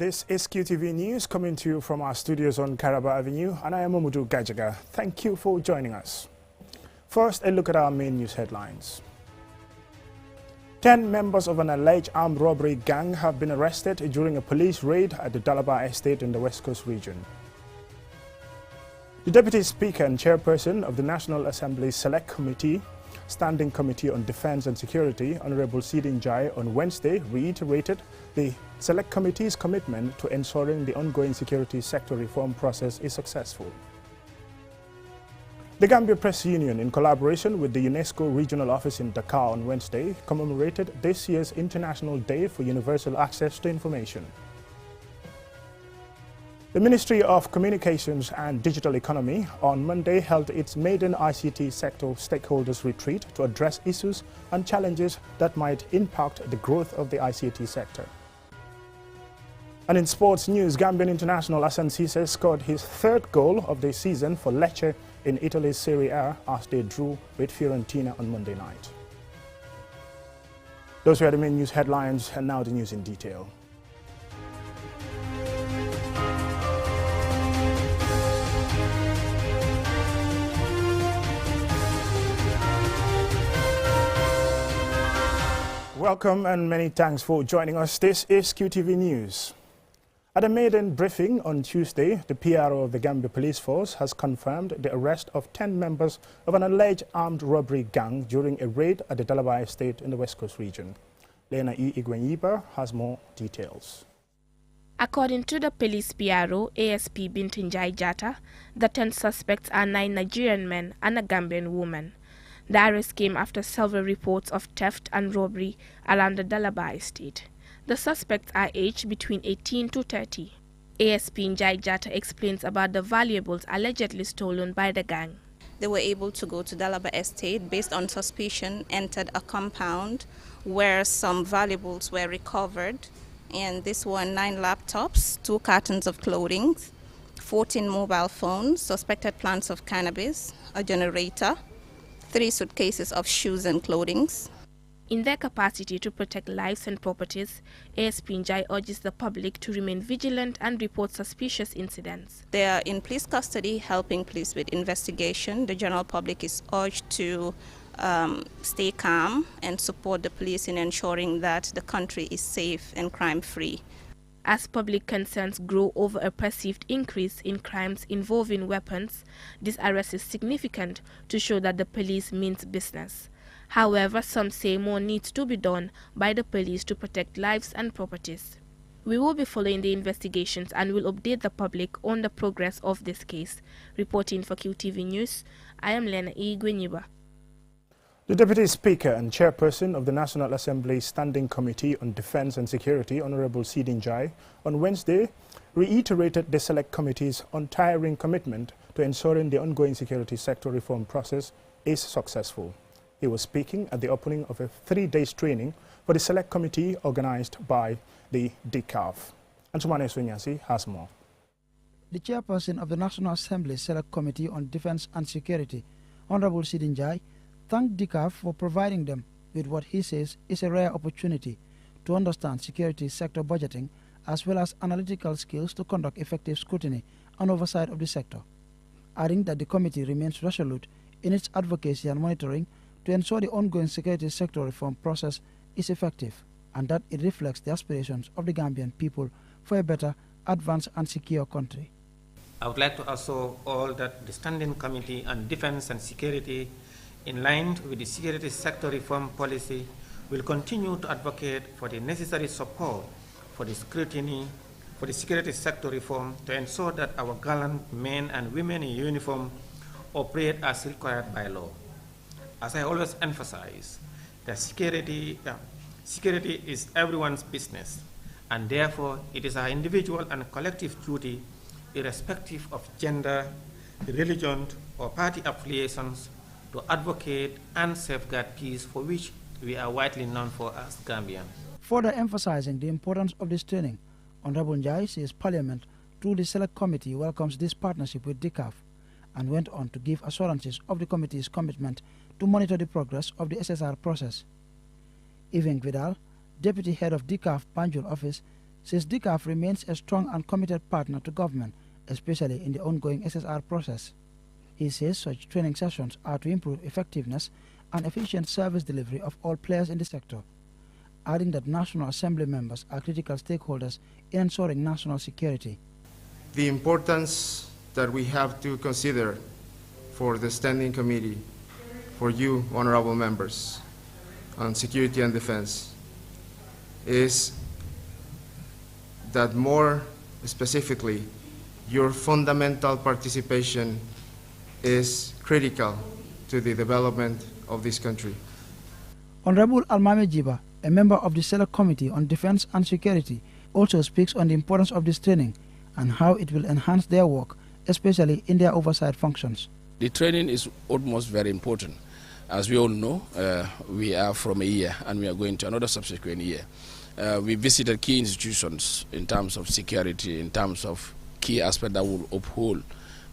This is QTV News coming to you from our studios on Caraba Avenue, and I am Omudu Gajaga. Thank you for joining us. First, a look at our main news headlines. 10 members of an alleged armed robbery gang have been arrested during a police raid at the Dalaba estate in the West Coast region. The Deputy Speaker and Chairperson of the National Assembly's Select Committee, Standing Committee on Defense and Security, Honorable Sidin Jai, on Wednesday reiterated the Select Committee's commitment to ensuring the ongoing security sector reform process is successful. The Gambia Press Union, in collaboration with the UNESCO Regional Office in Dakar on Wednesday, commemorated this year's International Day for Universal Access to Information. The Ministry of Communications and Digital Economy on Monday held its maiden ICT sector stakeholders retreat to address issues and challenges that might impact the growth of the ICT sector. And in sports news, Gambian international Hassan Ceesay scored his third goal of the season for Lecce in Italy's Serie A as they drew with Fiorentina on Monday night. Those were the main news headlines, and now the news in detail. Welcome and many thanks for joining us. This is QTV News. At a maiden briefing on Tuesday, the PRO of the Gambia Police Force has confirmed the arrest of 10 members of an alleged armed robbery gang during a raid at the Dalaba estate in the West Coast region. Lena E. Igwenyiba has more details. According to the police PRO, ASP Bintinjai Jata, the 10 suspects are 9 Nigerian men and a Gambian woman. The arrest came after several reports of theft and robbery around the Dalaba estate. The suspects are aged between 18 to 30. ASP Njai Jata explains about the valuables allegedly stolen by the gang. They were able to go to Dalaba estate based on suspicion, entered a compound where some valuables were recovered, and this were 9 laptops, 2 cartons of clothing, 14 mobile phones, suspected plants of cannabis, a generator, 3 suitcases of shoes and clothing. In their capacity to protect lives and properties, ASP Njai urges the public to remain vigilant and report suspicious incidents. They are in police custody, helping police with investigation. The general public is urged to stay calm and support the police in ensuring that the country is safe and crime-free. As public concerns grow over a perceived increase in crimes involving weapons, this arrest is significant to show that the police means business. However, some say more needs to be done by the police to protect lives and properties. We will be following the investigations and will update the public on the progress of this case. Reporting for QTV News, I am Lena E. Gwinyiba. The Deputy Speaker and Chairperson of the National Assembly Standing Committee on Defense and Security, Honorable Sidin Jai, on Wednesday reiterated the Select Committee's untiring commitment to ensuring the ongoing security sector reform process is successful. He was speaking at the opening of a 3-day training for the Select Committee organized by the DCAF. Ansumane Sunyasi has more. The Chairperson of the National Assembly Select Committee on Defense and Security, Honorable Sidin Jai, thanked DCAF for providing them with what he says is a rare opportunity to understand security sector budgeting as well as analytical skills to conduct effective scrutiny and oversight of the sector, adding that the committee remains resolute in its advocacy and monitoring to ensure the ongoing security sector reform process is effective and that it reflects the aspirations of the Gambian people for a better, advanced and secure country. I would like to assure all that the Standing Committee on Defense and Security, in line with the security sector reform policy, will continue to advocate for the necessary support for the security sector reform to ensure that our gallant men and women in uniform operate as required by law. As I always emphasize, that security is everyone's business, and therefore it is our individual and collective duty, irrespective of gender, religion, or party affiliations, to advocate and safeguard peace, for which we are widely known for as Gambians. Further emphasizing the importance of this training, Honorable Njai says Parliament, through the Select Committee, welcomes this partnership with DCAF and went on to give assurances of the committee's commitment to monitor the progress of the SSR process. Evan Vidal, Deputy Head of DCAF Banjul Office, says DCAF remains a strong and committed partner to government, especially in the ongoing SSR process. He says such training sessions are to improve effectiveness and efficient service delivery of all players in the sector, adding that National Assembly members are critical stakeholders in ensuring national security. The importance that we have to consider for the Standing Committee, for you, honorable members, on security and defense, is that more specifically, your fundamental participation is critical to the development of this country. Honorable Almame Jiba, a member of the Select Committee on Defense and Security, also speaks on the importance of this training and how it will enhance their work, especially in their oversight functions. The training is almost very important. As we all know, we are from a year and we are going to another subsequent year. We visited key institutions in terms of security, in terms of key aspects that will uphold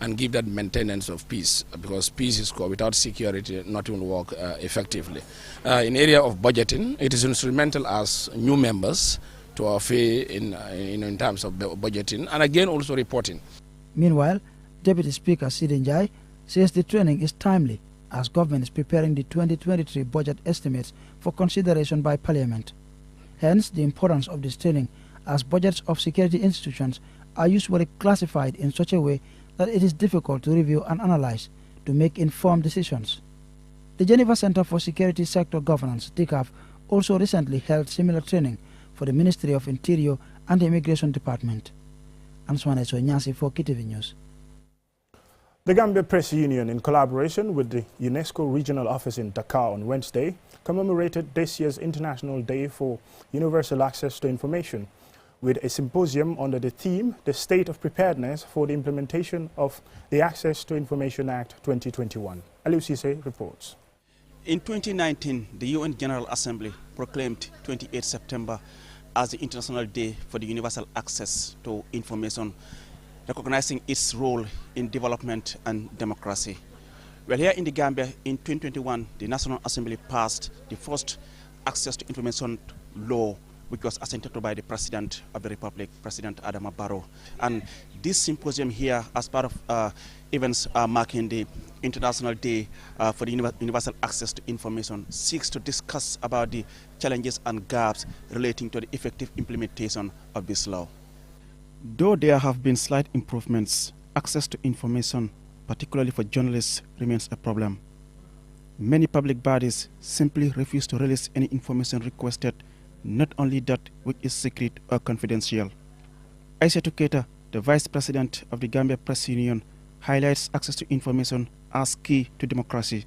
and give that maintenance of peace, because peace is core. Without security, nothing will work effectively. In area of budgeting, it is instrumental as new members to our fee in terms of budgeting, and again also reporting. Meanwhile, Deputy Speaker Sidin Jai says the training is timely as government is preparing the 2023 budget estimates for consideration by Parliament. Hence, the importance of this training, as budgets of security institutions are usually classified in such a way that it is difficult to review and analyze to make informed decisions. The Geneva Center for Security Sector Governance, DCAF, also recently held similar training for the Ministry of Interior and the Immigration Department. Answane Sonyasi for KTV News. The Gambia Press Union, in collaboration with the UNESCO Regional Office in Dakar on Wednesday, commemorated this year's International Day for Universal Access to Information with a symposium under the theme, The State of Preparedness for the Implementation of the Access to Information Act 2021. Aliou Cissé reports. In 2019, the UN General Assembly proclaimed 28 September as the International Day for the Universal Access to Information, recognizing its role in development and democracy. Well, here in the Gambia, in 2021, the National Assembly passed the first Access to Information law, which was assented to by the President of the Republic, President Adama Barrow. And this symposium here, as part of events marking the International Day for the Universal Access to Information, seeks to discuss about the challenges and gaps relating to the effective implementation of this law. Though there have been slight improvements, access to information, particularly for journalists, remains a problem. Many public bodies simply refuse to release any information requested, not only that which is secret or confidential. Aissatou Keita, the Vice President of the Gambia Press Union, highlights access to information as key to democracy.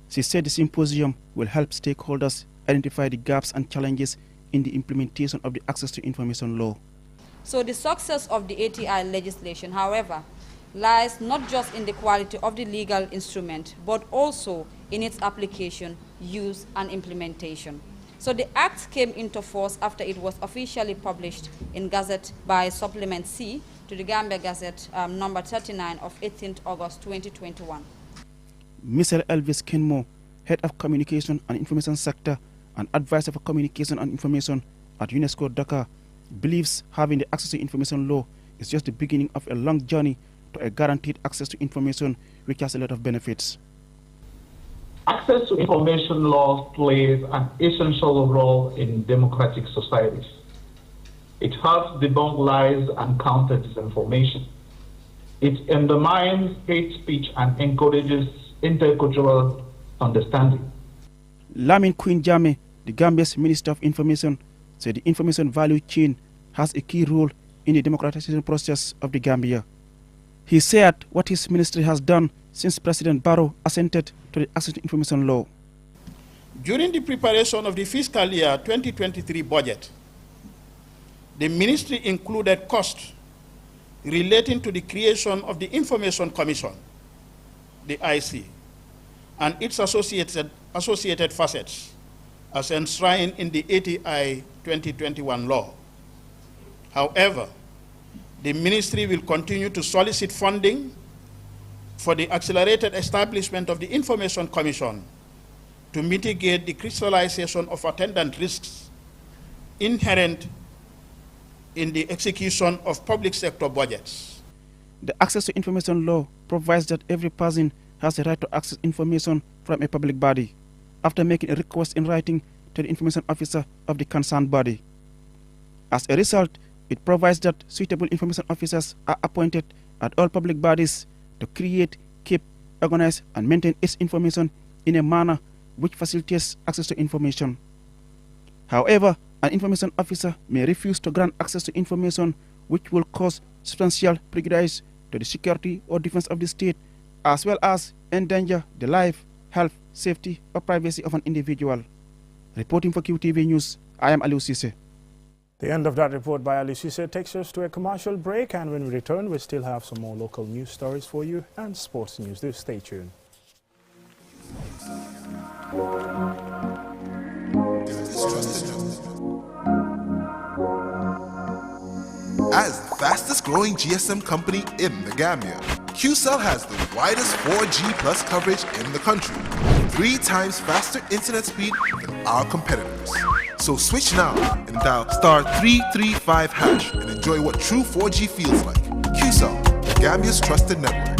She said the symposium will help stakeholders identify the gaps and challenges in the implementation of the Access to Information law. So the success of the ATI legislation, however, lies not just in the quality of the legal instrument, but also in its application, use, and implementation. So the Act came into force after it was officially published in Gazette by Supplement C to the Gambia Gazette number 39 of 18th August 2021. Mr. Elvis Kenmo, Head of Communication and Information Sector and Advisor for Communication and Information at UNESCO Dakar, believes having the Access to Information law is just the beginning of a long journey to a guaranteed access to information which has a lot of benefits. Access to information law plays an essential role in democratic societies. It helps debunk lies and counter disinformation. It undermines hate speech and encourages intercultural understanding. Lamin Queen Jame, the Gambia's Minister of Information, said the information value chain has a key role in the democratization process of the Gambia. He said what his ministry has done since President Barrow assented to the Access to Information law. During the preparation of the fiscal year 2023 budget, the ministry included costs relating to the creation of the Information Commission, the IC, and its associated facets as enshrined in the ATI 2021 law. However, the ministry will continue to solicit funding for the accelerated establishment of the Information Commission to mitigate the crystallization of attendant risks inherent in the execution of public sector budgets. The Access to Information Law provides that every person has the right to access information from a public body after making a request in writing to the information officer of the concerned body. As a result, it provides that suitable information officers are appointed at all public bodies to create, keep, organize, and maintain its information in a manner which facilitates access to information. However, an information officer may refuse to grant access to information which will cause substantial prejudice to the security or defense of the state, as well as endanger the life, health, safety, or privacy of an individual. Reporting for QTV News, I am Aliou Cissé. The end of that report by Aliou Cissé takes us to a commercial break, and when we return, we still have some more local news stories for you and sports news. Do stay tuned. As the fastest growing GSM company in the Gambia, QCell has the widest 4G plus coverage in the country, 3 times faster internet speed than our competitors. So switch now and dial *335# and enjoy what true 4G feels like. QCell, Gambia's trusted network.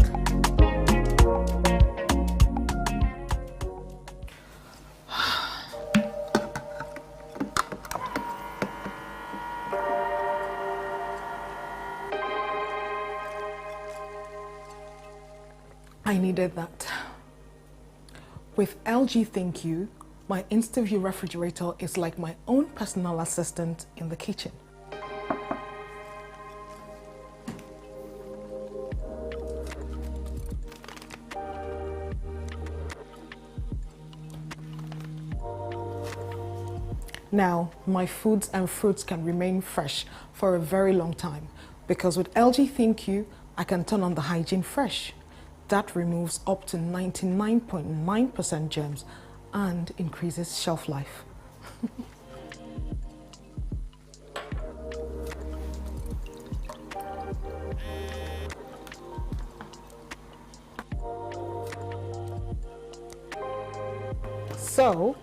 I needed that. With LG ThinQ, my InstaView refrigerator is like my own personal assistant in the kitchen. Now, my foods and fruits can remain fresh for a very long time because with LG ThinQ, I can turn on the Hygiene Fresh. That removes up to 99.9% germs and increases shelf life. So,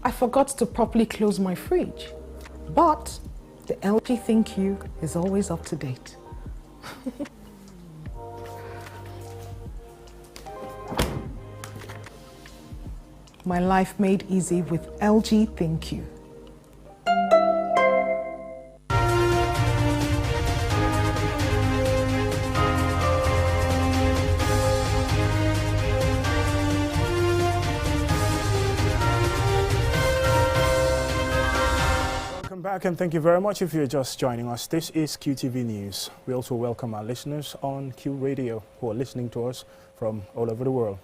I forgot to properly close my fridge, but the LG ThinQ is always up to date. My life made easy with LG ThinQ. Welcome back, and thank you very much if you're just joining us. This is QTV News. We also welcome our listeners on Q Radio who are listening to us from all over the world.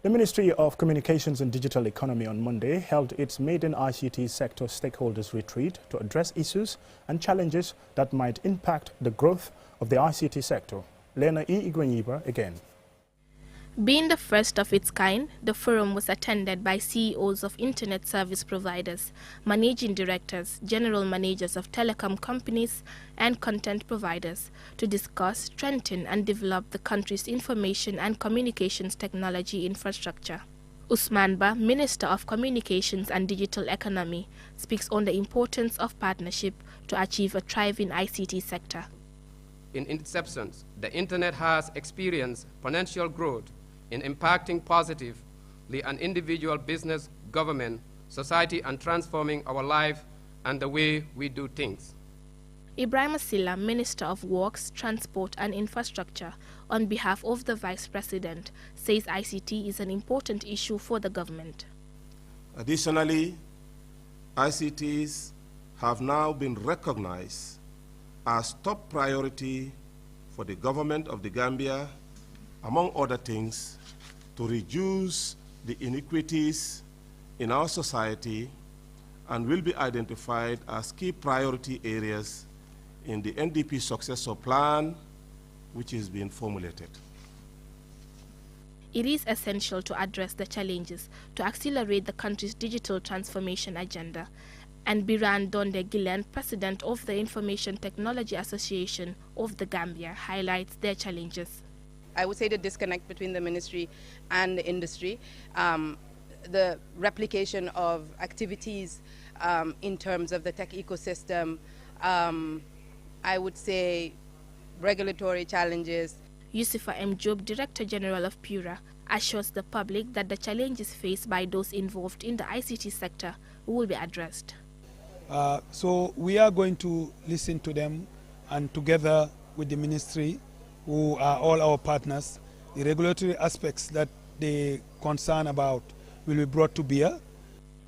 The Ministry of Communications and Digital Economy on Monday held its maiden ICT sector stakeholders retreat to address issues and challenges that might impact the growth of the ICT sector. Lena E. Igwenyiba again. Being the first of its kind, the forum was attended by CEOs of internet service providers, managing directors, general managers of telecom companies, and content providers to discuss, strengthen, and develop the country's information and communications technology infrastructure. Usman Ba, Minister of Communications and Digital Economy, speaks on the importance of partnership to achieve a thriving ICT sector. In its absence, the internet has experienced exponential growth in impacting positively on individual, business, government, society, and transforming our life and the way we do things. Ibrahim Asila, Minister of Works, Transport and Infrastructure, on behalf of the Vice President, says ICT is an important issue for the government. Additionally, ICTs have now been recognized as top priority for the government of the Gambia, among other things, to reduce the inequities in our society, and will be identified as key priority areas in the NDP successor plan, which is being formulated. It is essential to address the challenges to accelerate the country's digital transformation agenda, and Biran Donde Gillen, President of the Information Technology Association of the Gambia, highlights their challenges. I would say the disconnect between the ministry and the industry, the replication of activities in terms of the tech ecosystem, I would say, regulatory challenges. Yusufa M. Job, Director General of PURA, assures the public that the challenges faced by those involved in the ICT sector will be addressed. So we are going to listen to them, and together with the ministry, who are all our partners, the regulatory aspects that they concern about will be brought to bear.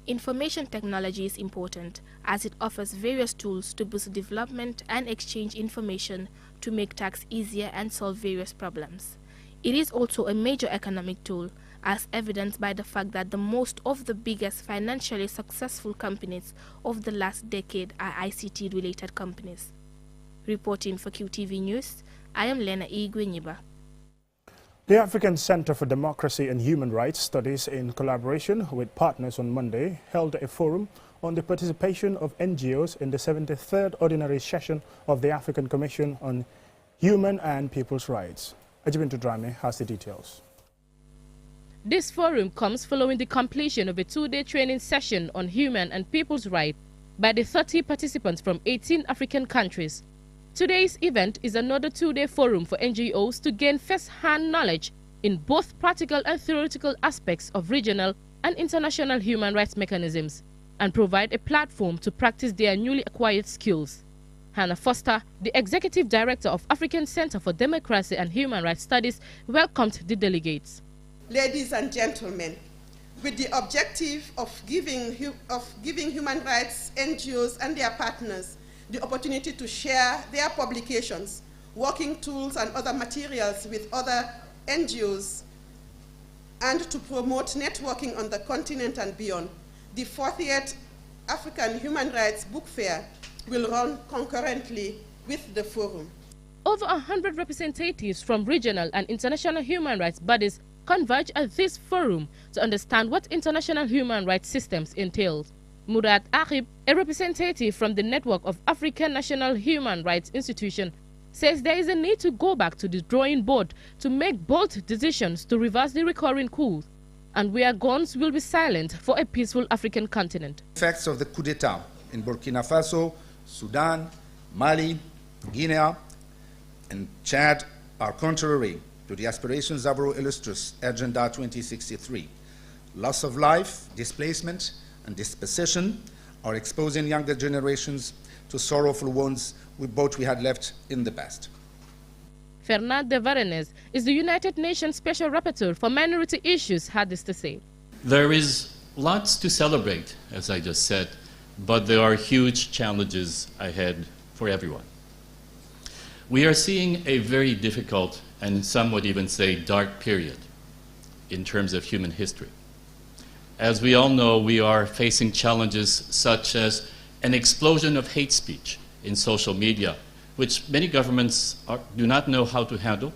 Information technology is important as it offers various tools to boost development and exchange information to make tasks easier and solve various problems. It is also a major economic tool, as evidenced by the fact that the most of the biggest financially successful companies of the last decade are ICT-related companies. Reporting for QTV News, I am Lena E. Gwenyiba. The African Center for Democracy and Human Rights Studies, in collaboration with partners on Monday, held a forum on the participation of NGOs in the 73rd Ordinary Session of the African Commission on Human and People's Rights. Ajibintu Drame has the details. This forum comes following the completion of a two-day training session on human and people's rights by the 30 participants from 18 African countries. Today's event is another two-day forum for NGOs to gain first-hand knowledge in both practical and theoretical aspects of regional and international human rights mechanisms and provide a platform to practice their newly acquired skills. Hannah Foster, the Executive Director of African Center for Democracy and Human Rights Studies, welcomed the delegates. Ladies and gentlemen, with the objective of giving human rights NGOs and their partners the opportunity to share their publications, working tools and other materials with other NGOs, and to promote networking on the continent and beyond, the 40th African Human Rights Book Fair will run concurrently with the forum. Over 100 representatives from regional and international human rights bodies converge at this forum to understand what international human rights systems entail. Murad Arib, a representative from the network of African National Human Rights Institution, says there is a need to go back to the drawing board to make bold decisions to reverse the recurring coups, and where guns will be silent for a peaceful African continent. Effects of the coup d'etat in Burkina Faso, Sudan, Mali, Guinea, and Chad are contrary to the aspirations of our illustrious Agenda 2063. Loss of life, displacement, and dispossession are exposing younger generations to sorrowful wounds we had left in the past. Fernand de Varennes is the United Nations Special Rapporteur for Minority Issues, had this to say. There is lots to celebrate, as I just said, but there are huge challenges ahead for everyone. We are seeing a very difficult, and some would even say dark period in terms of human history. As we all know, we are facing challenges such as an explosion of hate speech in social media, which many governments do not know how to handle,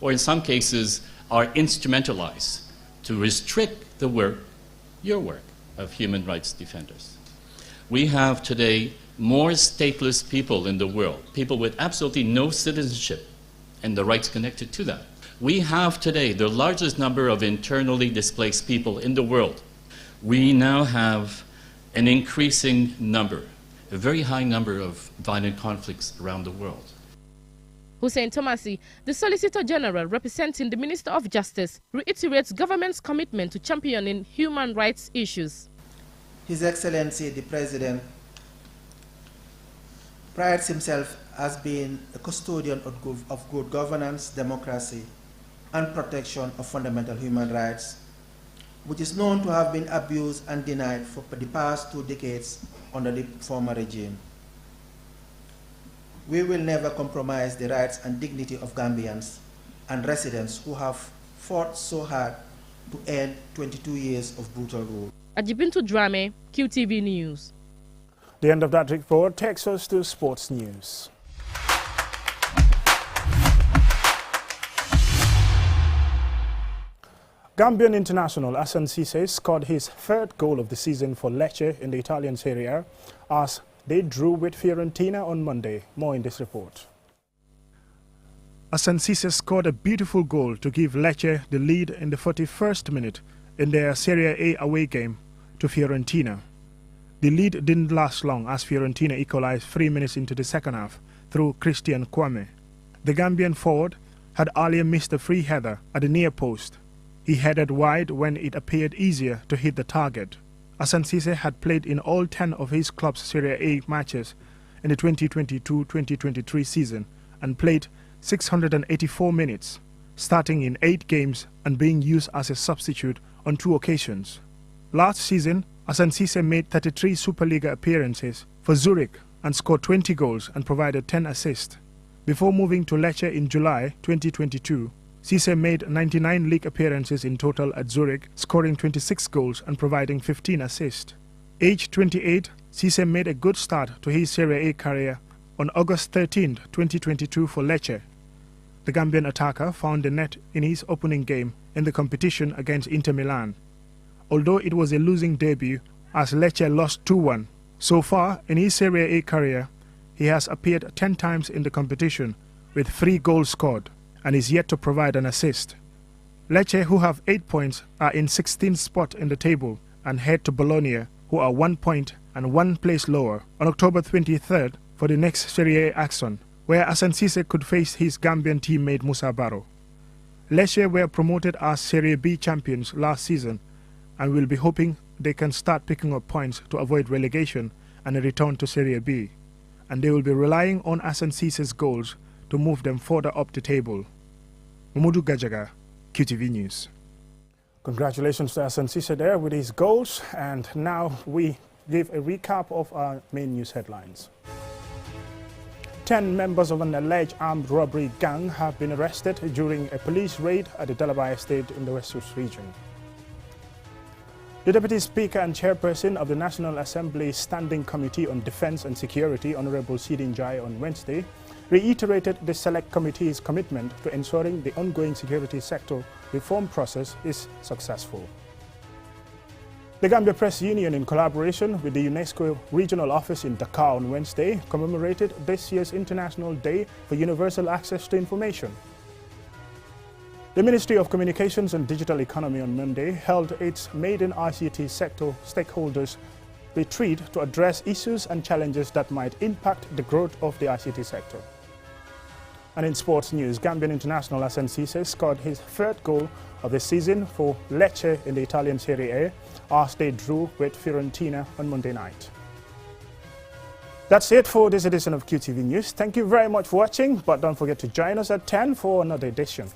or in some cases are instrumentalized to restrict the work, your work, of human rights defenders. We have today more stateless people in the world, people with absolutely no citizenship and the rights connected to that. We have today the largest number of internally displaced people in the world. We now have an increasing number, a very high number of violent conflicts around the world. Hussein Tomasi, the Solicitor General representing the Minister of Justice, reiterates government's commitment to championing human rights issues. His Excellency the President prides himself as being a custodian of good governance, democracy, and protection of fundamental human rights, which is known to have been abused and denied for the past 2 decades under the former regime. We will never compromise the rights and dignity of Gambians and residents who have fought so hard to end 22 years of brutal rule. Ajibintu Drame, QTV News. The end of that report takes us to sports news. Gambian international Hassan Ceesay scored his 3rd goal of the season for Lecce in the Italian Serie A as they drew with Fiorentina on Monday. More in this report. Hassan Ceesay scored a beautiful goal to give Lecce the lead in the 41st minute in their Serie A away game to Fiorentina. The lead didn't last long as Fiorentina equalized 3 minutes into the second half, through Christian Kwame. The Gambian forward had earlier missed a free header at the near post. He headed wide when it appeared easier to hit the target. Hassan Ceesay had played in all 10 of his club's Serie A matches in the 2022-2023 season and played 684 minutes, starting in 8 games and being used as a substitute on 2 occasions. Last season, Hassan Ceesay made 33 Superliga appearances for Zurich and scored 20 goals and provided 10 assists. Before moving to Lecce in July 2022, Ceesay made 99 league appearances in total at Zurich, scoring 26 goals and providing 15 assists. Aged 28, Ceesay made a good start to his Serie A career on August 13, 2022 for Lecce. The Gambian attacker found the net in his opening game in the competition against Inter Milan, although it was a losing debut as Lecce lost 2-1. So far in his Serie A career, he has appeared 10 times in the competition with 3 goals scored and is yet to provide an assist. Lecce, who have 8 points, are in 16th spot in the table and head to Bologna, who are 1 point and 1 place lower, on October 23rd for the next Serie A action, where Hassan Ceesay could face his Gambian teammate Musa Barrow. Lecce were promoted as Serie B champions last season and will be hoping they can start picking up points to avoid relegation and a return to Serie B, and they will be relying on Hassan Ceesay's goals to move them further up the table. Mamadou Gajaga, QTV News. Congratulations to Hassan Ceesay there with his goals, and now we give a recap of our main news headlines. 10 members of an alleged armed robbery gang have been arrested during a police raid at the Dalaba estate in the West Coast region. The Deputy Speaker and Chairperson of the National Assembly Standing Committee on Defense and Security, Honorable Sidin Jai, on Wednesday, reiterated the Select Committee's commitment to ensuring the ongoing security sector reform process is successful. The Gambia Press Union, in collaboration with the UNESCO Regional Office in Dakar on Wednesday, commemorated this year's International Day for Universal Access to Information. The Ministry of Communications and Digital Economy on Monday held its maiden ICT sector stakeholders retreat to address issues and challenges that might impact the growth of the ICT sector. And in sports news, Gambian international Hassan Ceesay scored his 3rd goal of the season for Lecce in the Italian Serie A as they drew with Fiorentina on Monday night. That's it for this edition of QTV News. Thank you very much for watching, but don't forget to join us at 10 for another edition.